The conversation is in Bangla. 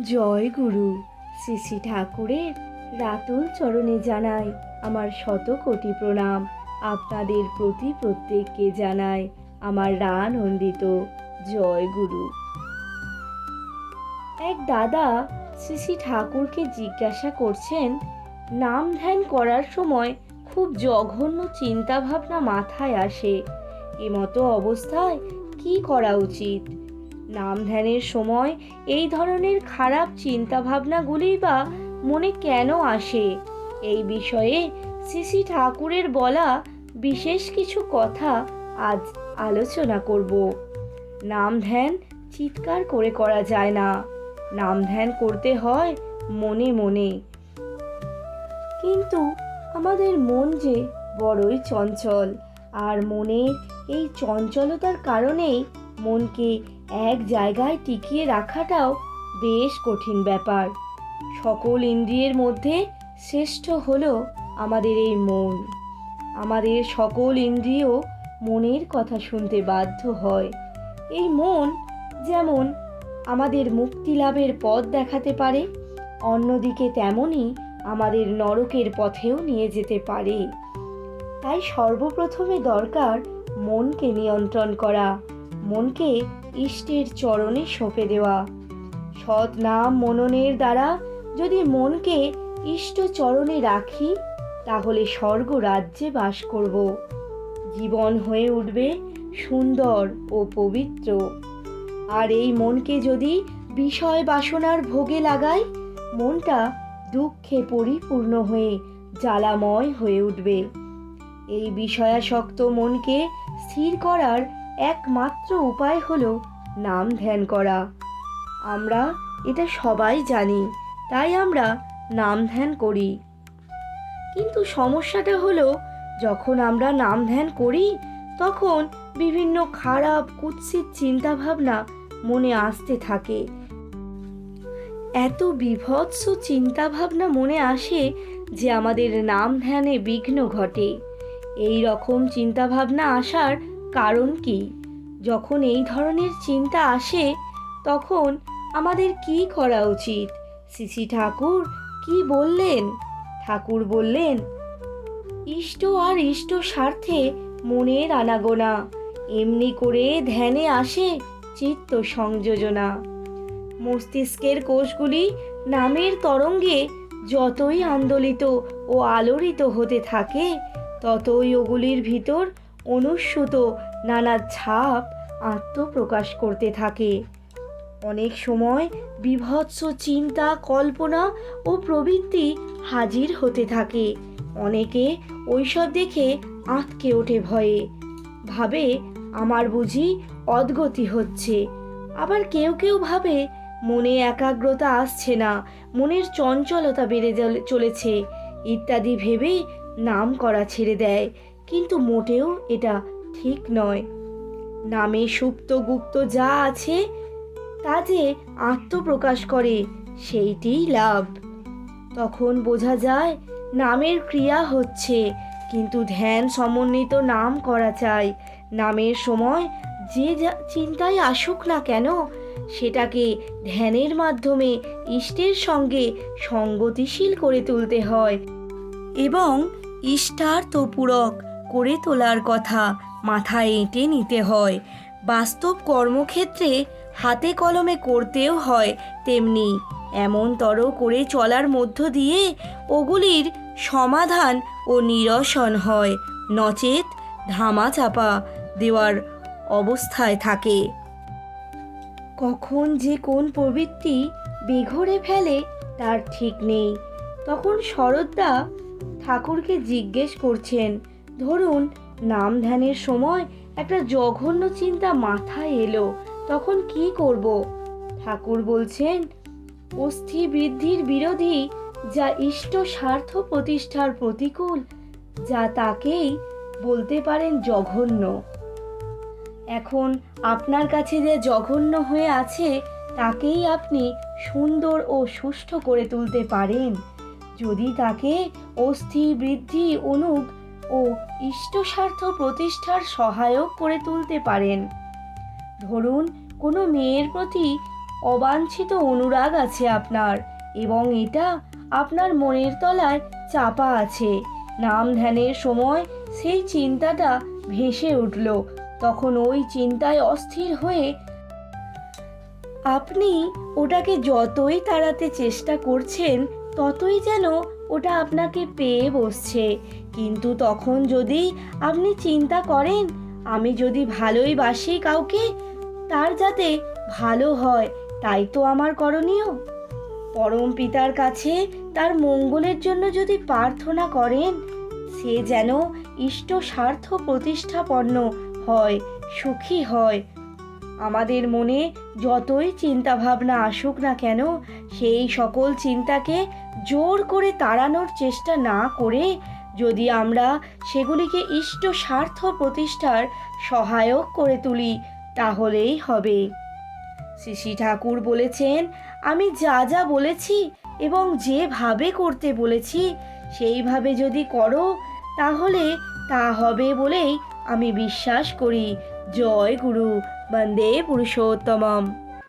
জয় গুরু। শ্রী শ্রী ঠাকুরের রাতুল চরণে জানাই আমার শত কোটি প্রণাম। আপনাদের প্রতি প্রত্যেককে জানাই আমার রানন্দিত জয় গুরু। এক দাদা শ্রী শ্রী ঠাকুরকে জিজ্ঞাসা করছেন, নাম ধ্যান করার সময় খুব জঘন্য চিন্তা ভাবনা মাথায় আসে, এমতো অবস্থায় কি করা উচিত? নাম ধ্যানের সময় এই ধরনের খারাপ চিন্তা ভাবনাগুলি বা মনে কেন আসে? এই বিষয়ে শ্রী শ্রী ঠাকুরের বলা বিশেষ কিছু কথা আজ আলোচনা করব। নাম ধ্যান চিৎকার করে করা যায় না, নাম ধ্যান করতে হয় মনে মনে। কিন্তু আমাদের মন যে বড়ই চঞ্চল, আর মনের এই চঞ্চলতার কারণেই মনকে এক জায়গায় টিকিয়ে রাখাটাও বেশ কঠিন ব্যাপার। সকল ইন্দ্রিয়ের মধ্যে শ্রেষ্ঠ হলো আমাদের এই মন। আমাদের সকল ইন্দ্রিয় মনের কথা শুনতে বাধ্য হয়। এই মন যেমন আমাদের মুক্তি লাভের পথ দেখাতে পারে, অন্যদিকে তেমনই আমাদের নরকের পথেও নিয়ে যেতে পারে। তাই সর্বপ্রথমে দরকার মনকে নিয়ন্ত্রণ করা, মনকে ইষ্টের চরণে সঁপে দেওয়া। সৎ নাম মননের দ্বারা যদি মনকে ইষ্ট চরণে রাখি, তাহলে স্বর্গ রাজ্যে বাস করব। জীবন হয়ে উঠবে সুন্দর ও পবিত্র। আর এই মনকে যদি বিষয় বাসনার ভোগে লাগাই, মনটা দুঃখে পরিপূর্ণ হয়ে জ্বালাময় হয়ে উঠবে। এই বিষয়াসক্ত মনকে স্থির করার একমাত্র উপায় হলো নাম ধ্যান করা। আমরা এটা সবাই জানি, তাই আমরা নাম ধ্যান করি। কিন্তু সমস্যাটা হলো, যখন আমরা নাম ধ্যান করি তখন বিভিন্ন খারাপ কুৎসিত চিন্তাভাবনা মনে আসতে থাকে। এত বীভৎস চিন্তাভাবনা মনে আসে যে আমাদের নাম ধ্যানে বিঘ্ন ঘটে। এই রকম চিন্তাভাবনা আসার কারণ কি? যখন এই ধরনের চিন্তা আসে তখন আমাদের কি করা উচিত? শ্রী শ্রী ঠাকুর কি বললেন? ঠাকুর বললেন, ইষ্ট আর ইষ্ট স্বার্থে মনের আনাগোনা, এমনি করে ধ্যানে আসে চিত্ত সংযোজনা। মস্তিষ্কের কোষগুলি নামের তরঙ্গে যতই আন্দোলিত ও আলোড়িত হতে থাকে, ততই ওগুলির ভিতর অনুস্যূত নানা ছাপ আত্মপ্রকাশ করতে থাকে। অনেক সময় বীভৎস চিন্তা, কল্পনা ও প্রবৃত্তি হাজির হতে থাকে। অনেকে ওইসব দেখে আঁতকে ওঠে ভয়ে, ভাবে আমার বুঝি অদ্গতি হচ্ছে। আবার কেউ কেউ ভাবে মনে একাগ্রতা আসছে না, মনের চঞ্চলতা বেড়ে চলেছে ইত্যাদি ভেবে নাম করা ছেড়ে দেয়। কিন্তু মোটেও এটা ঠিক নয়। নামে সুপ্ত গুপ্ত যা আছে তা যে আত্মপ্রকাশ করে, সেইটিই লাভ। তখন বোঝা যায় নামের ক্রিয়া হচ্ছে, কিন্তু ধ্যান সমন্বিত নাম করা চাই। নামের সময় যে চিন্তাই আসুক না কেন, সেটাকে ধ্যানের মাধ্যমে ইষ্টের সঙ্গে সঙ্গতিশীল করে তুলতে হয় এবং ইষ্টার্থপূরক করে তোলার কথা মাথায় এঁটে নিতে হয়। বাস্তব কর্মক্ষেত্রে হাতে কলমে করতেও হয় তেমনি। এমনতর করে চলার মধ্য দিয়ে ওগুলির সমাধান ও নিরসন হয়, নচেত ধামাচাপা দেওয়ার অবস্থায় থাকে। কখন যে কোন প্রবৃত্তি বেঘরে ফেলে তার ঠিক নেই। তখন শরৎদা ঠাকুরকে জিজ্ঞেস করছেন, ধরুন নাম ধ্যানের সময় একটা জঘন্য চিন্তা মাথায় এলো, তখন কি করব? ঠাকুর বলছেন, অস্থি বৃদ্ধির বিরোধী, যা ইষ্ট স্বার্থ প্রতিষ্ঠার প্রতিকূল, যা তাকেই বলতে পারেন জঘন্য। এখন আপনার কাছে যে জঘন্য হয়ে আছে তাকেই আপনি সুন্দর ও সুষ্ঠু করে তুলতে পারেন, যদি তাকে অস্থি বৃদ্ধি অনুগ ও ইষ্ট স্বার্থ প্রতিষ্ঠার সহায়ক করে তুলতে পারেন। ধরুন কোনো মেয়ের প্রতি অবাঞ্ছিত অনুরাগ আছে আপনার, এবং এটা আপনার মনের তলায় চাপা আছে। নাম ধ্যানের সময় সেই চিন্তাটা ভেসে উঠল। তখন ওই চিন্তায় অস্থির হয়ে আপনি ওটাকে যতই তাড়াতে চেষ্টা করছেন, ততই যেন ওটা আপনাকে পেয়ে বসছে। কিন্তু তখন যদি আপনি চিন্তা করেন, আমি যদি ভালোই বাসি কাউকে, তার যাতে ভালো হয় তাই তো আমার করণীয়। পরম পিতার কাছে তার মঙ্গলের জন্য যদি প্রার্থনা করেন, সে যেন ইষ্ট স্বার্থ প্রতিষ্ঠাপন্ন হয়, সুখী হয়। আমাদের মনে যতই চিন্তা ভাবনা আসুক না কেন, সেই সকল চিন্তাকে জোর করে তাড়ানোর চেষ্টা না করে যদি আমরা সেগুলিকে ইষ্ট স্বার্থ প্রতিষ্ঠার সহায়ক করে তুলি, তাহলেই হবে। শ্রী ঠাকুর বলেছেন, আমি যা যা বলেছি এবং যেভাবে করতে বলেছি সেইভাবে যদি করো, তাহলে তা হবে বলেই আমি বিশ্বাস করি। জয় গুরু। বন্দে পুরুষোত্তমম।